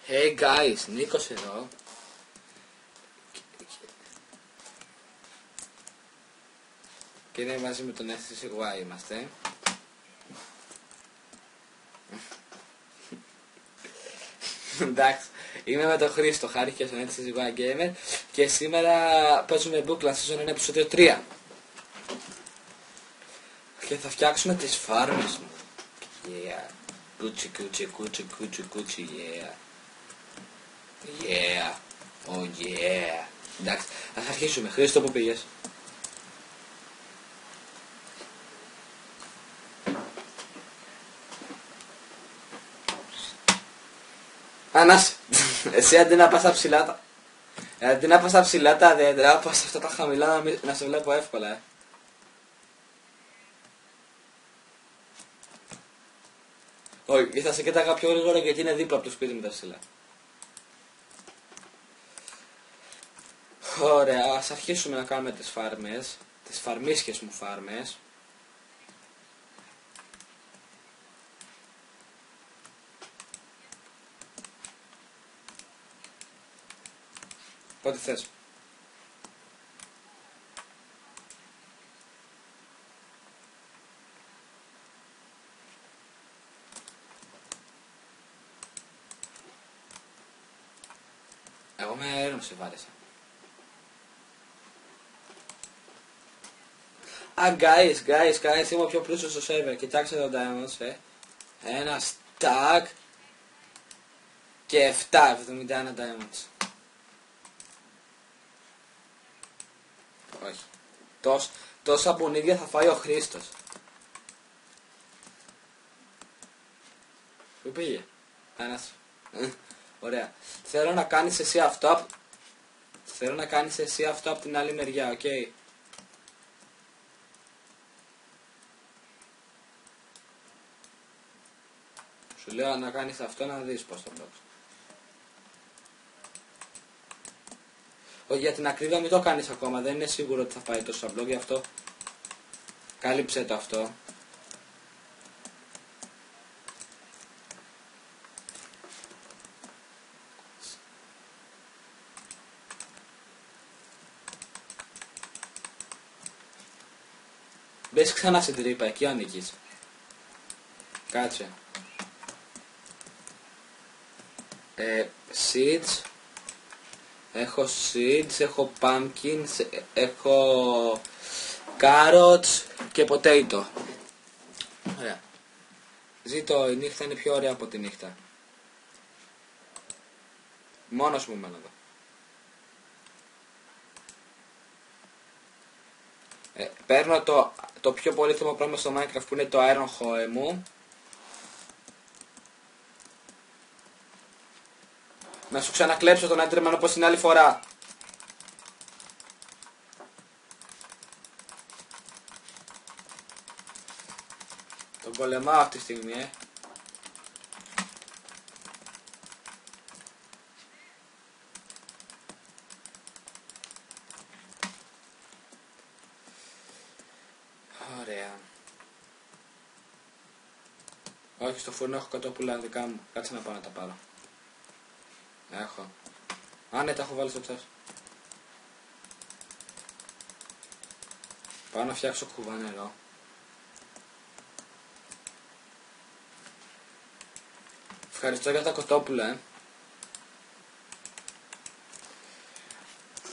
Hey guys, Νίκος εδώ. Και είναι μαζί με τον SCY είμαστε. Εντάξει, είμαι με τον Χρήστο, χάρη και στον SCY Gamer. Και σήμερα παίζουμε Bookland Season 1 επεισόδιο 3. Και θα φτιάξουμε τις φάρμες μου. Yeah. Κούτσι, κούτσι, κούτσι, κούτσι, κούτσι, yeah. Yeah. Oh yeah. Εντάξει, ας αρχίσουμε. Χρήστο, που πήγες? Ανάς, εσύ αντί να πας στα ψηλά τα δέντρα, πας αυτά τα χαμηλά να σε βλέπω εύκολα, Όχι, θα σε κοίταγα πιο γρήγορα γιατί είναι δίπλα από το σπίτι μου τα ψηλά. Ωραία, ας αρχίσουμε να κάνουμε τις φάρμες, τις φαρμίσχες μου φάρμες. Ό,τι θες. Εγώ με αέριο σε βάρεσα. Guys, είμαι ο πιο πλούσιος στο server. Κοιτάξτε το diamonds, Ένα stack και 7,71 diamonds. Όχι. Τόσα μπουνίδια θα φάει ο Χρήστος. Πού πήγε? Ένας. Ωραία. Θέλω να κάνεις εσύ αυτό από την άλλη μεριά, οκ. Σου λέω να κάνεις αυτό, να δεις πώς θα μπλόξω. Όχι, για την ακρίβεια μην το κάνεις ακόμα, δεν είναι σίγουρο ότι θα πάει τόσο απλό, γι' αυτό κάλυψε το αυτό. Μπες ξανά στην τρύπα, εκεί ανήκεις. Κάτσε. Seeds. Έχω seeds, έχω pumpkins, έχω carrots και potato. Ωραία. Ζήτω, η νύχτα είναι πιο ωραία από τη νύχτα. Μόνος μου μένω εδώ. Παίρνω το πιο πολύτιμο πράγμα στο Minecraft που είναι το iron hoe μου. Να σου ξανακλέψω τον Enderman όπως την άλλη φορά. Τον πολεμάω αυτή τη στιγμή, Ωραία. Όχι, στο φούρνο έχω κοτόπουλα δικά μου. Κάτσε να πάω να τα πάρω. Έχω. Α, ναι, τα έχω βάλει στο ψάσι. Πάω να φτιάξω κουβά νερό. Ευχαριστώ για τα κοτόπουλα,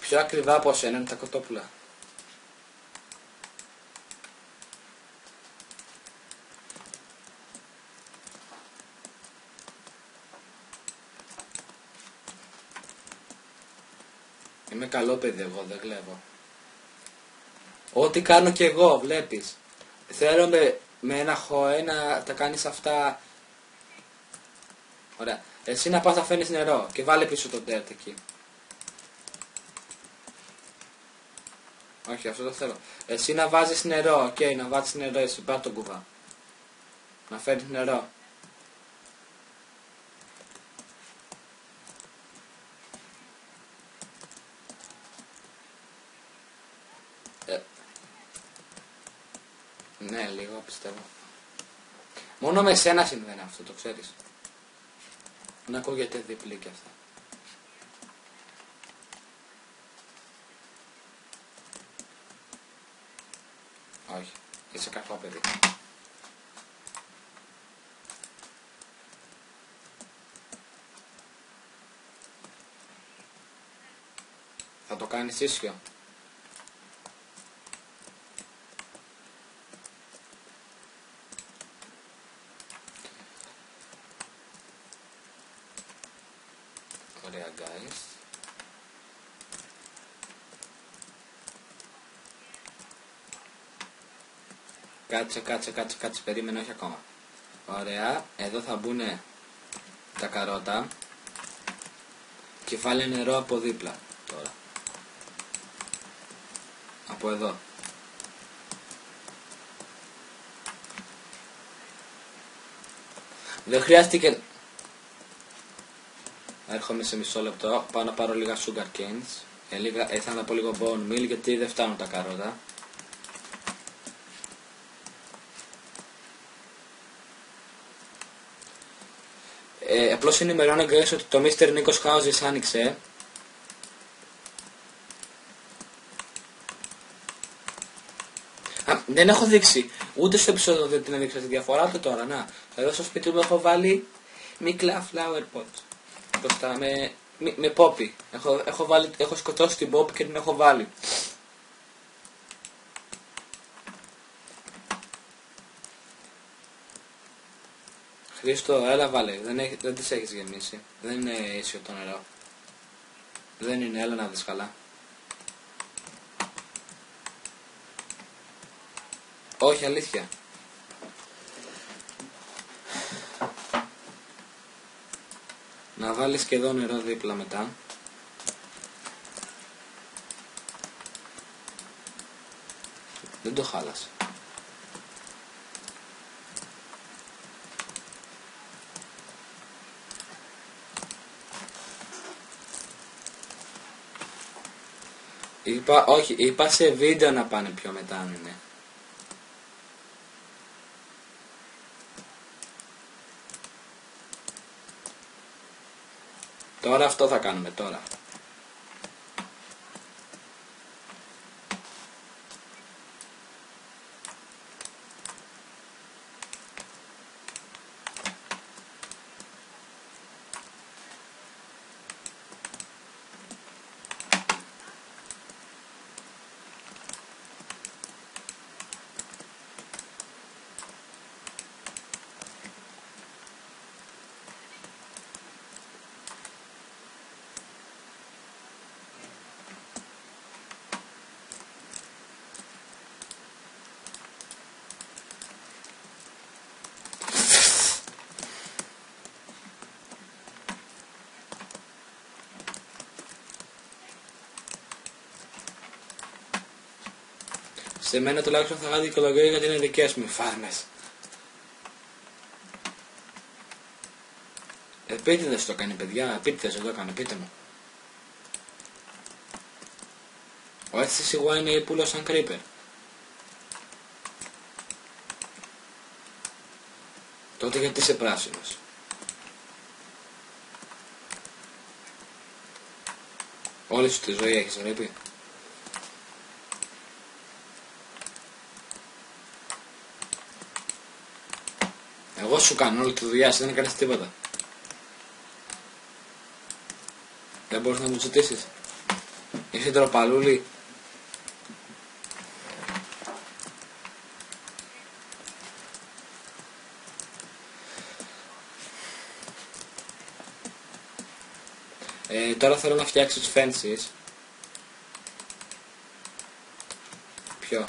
Πιο ακριβά από εσένα είναι τα κοτόπουλα. Είμαι καλό παιδί εγώ, δεν κλέβω. Ό,τι κάνω κι εγώ, βλέπεις. Θέλω με ένα χωέ να τα κάνεις αυτά. Ωραία. Εσύ να πας να φέρνεις νερό και βάλε πίσω το dirt εκεί. Όχι, αυτό το θέλω. Εσύ να βάζεις νερό, να βάζεις νερό, εσύ πάρ' τον κουβά. Να φέρνεις νερό. Ναι, λίγο πιστεύω. Μόνο με σένα συμβαίνει αυτό, το ξέρεις. Να ακούγεται διπλή και αυτά. Όχι, είσαι κακό παιδί. Θα το κάνεις ίσιο. Ωραία guys. Κάτσε, περίμενε, όχι ακόμα. Ωραία, εδώ θα μπουν τα καρότα και βάλε νερό από δίπλα τώρα. Από εδώ. Δεν χρειάστηκε. Έρχομαι σε μισό λεπτό, πάω να πάρω λίγα sugar canes. Ήθελα να πω λίγο bone meal γιατί δεν φτάνουν τα καρότα. Απλώς ενημερώνω guys ότι το Mr. Nikos Houses άνοιξε. Δεν έχω δείξει. Ούτε στο επεισόδιο δεν την έδειξα τη διαφορά του τώρα. Να, εδώ στο σπίτι μου έχω βάλει μικρά flower pots. Μπροστά με πόπι. Έχω σκοτώσει την πόπι και την έχω βάλει. Χρήστο, έλα βάλε. Δεν τις έχεις γεμίσει. Δεν είναι ίσιο το νερό. Δεν είναι, έλα να δεις καλά. Όχι, αλήθεια. Να βάλεις και εδώ νερό δίπλα μετά. Δεν το χάλασε. Είπα σε βίντεο να πάνε πιο μετά αν είναι. Τώρα αυτό θα κάνουμε τώρα. Σε μένα τουλάχιστον θα βγάλει δικαιολογία γιατί είναι δικές μου φάρμες. Επίτηδες το κάνει παιδιά, επίτηδες το έκανε, πείτε μου. Ο έτσι σίγουρα είναι πουλος σαν creeper. Τότε γιατί είσαι πράσινος. Όλη σου τη ζωή έχεις ρέπει. Εγώ σου κάνω όλη τη δουλειά, εσύ δεν έκανες τίποτα. Δεν μπορείς να μου ζητήσεις. Είσαι τροπαλούλη. Τώρα θέλω να φτιάξω τις fences. Ποιο?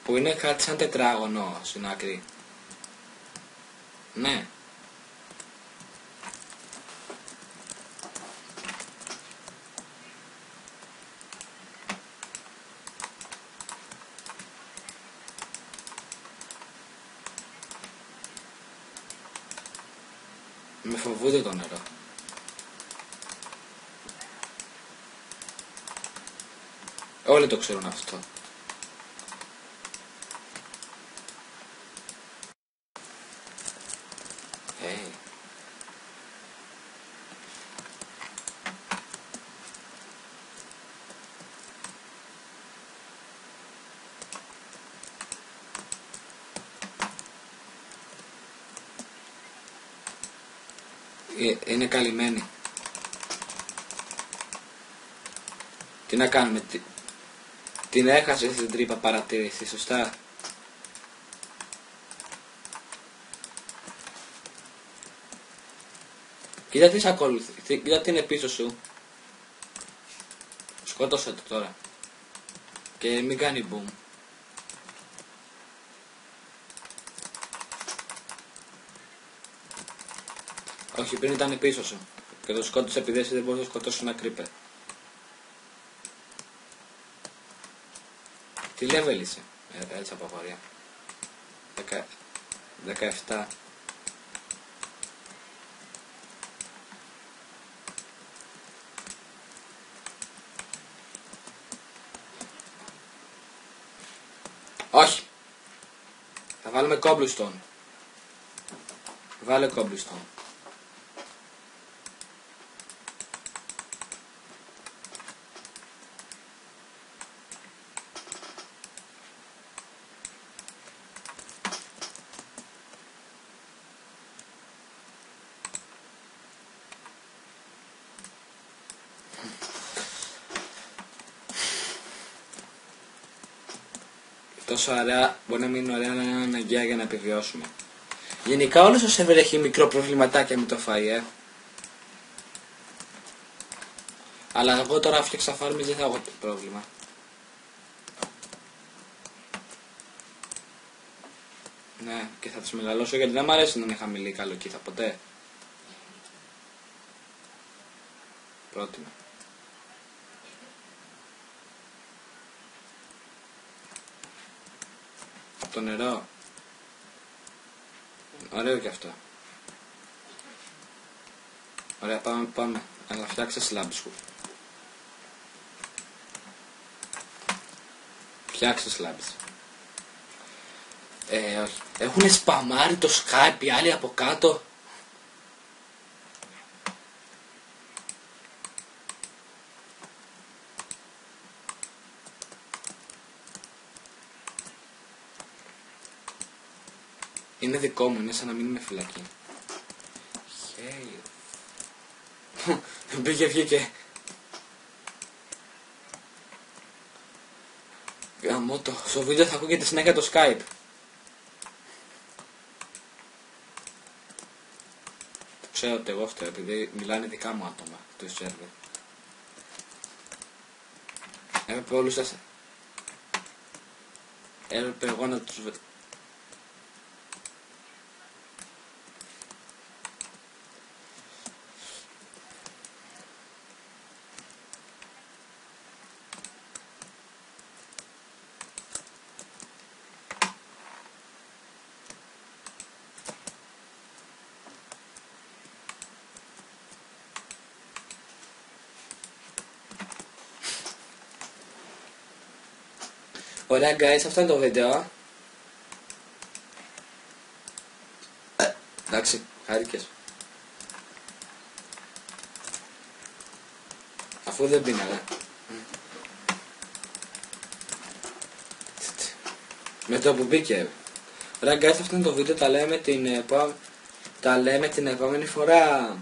Που είναι κάτι σαν τετράγωνο στην άκρη. Ναι. Με φοβούνται το νερό. Όλοι το ξέρουν αυτό. Είναι καλυμμένη. Τι να κάνουμε, την έχασε στην τρύπα παρατήρηση, σωστά. Κοίτα τι σ' ακολουθεί, κοίτα τι είναι πίσω σου. Σκότωσε το τώρα. Και μην κάνει boom. Όχι, πριν ήταν πίσω σου. Και το σκότωσε επειδή εσύ δεν μπορείς να σκοτώσεις ένα creeper. Τι level είσαι? Έτσι από απορία. 17. Όχι. Θα βάλουμε cobblestone. Βάλε cobblestone. Τόσο ωραία, μπορεί να μην είναι ωραία, αλλά είναι αναγκαία για να επιβιώσουμε. Γενικά όλος ο σερβερ έχει μικρό προβληματάκια με το φαΐ, Αλλά εγώ τώρα φτιάξα φάρμες, δεν θα έχω πρόβλημα. Ναι, και θα τις μεγαλώσω γιατί δεν μου αρέσει να είναι χαμηλή η καλοκύθα ποτέ. Πρότεινα. Το νερό. Ωραίο και αυτό. Ωραία, πάμε. Αλλά φτιάξε slabs σου. Φτιάξε slabs. Όχι. Έχουνε σπαμάρει το Skype οι άλλοι από κάτω. Είναι δικό μου, είναι σαν να μην είμαι φυλακή. Μπήκε, βγήκε. Γαμώτο, στο βίντεο θα ακούγεται συνέχεια το Skype. Το ξέρω ότι εγώ αυτό, επειδή μιλάνε δικά μου άτομα του σερβερ. Έπρεπε όλους σας. Έπρεπε εγώ να τους... Ωραία guys, αυτό είναι το βίντεο. Εντάξει, χάρηκες. Αφού δεν πίναγα. Με το που μπήκε. Ωραία guys, αυτό είναι το βίντεο, τα λέμε την επόμενη φορά.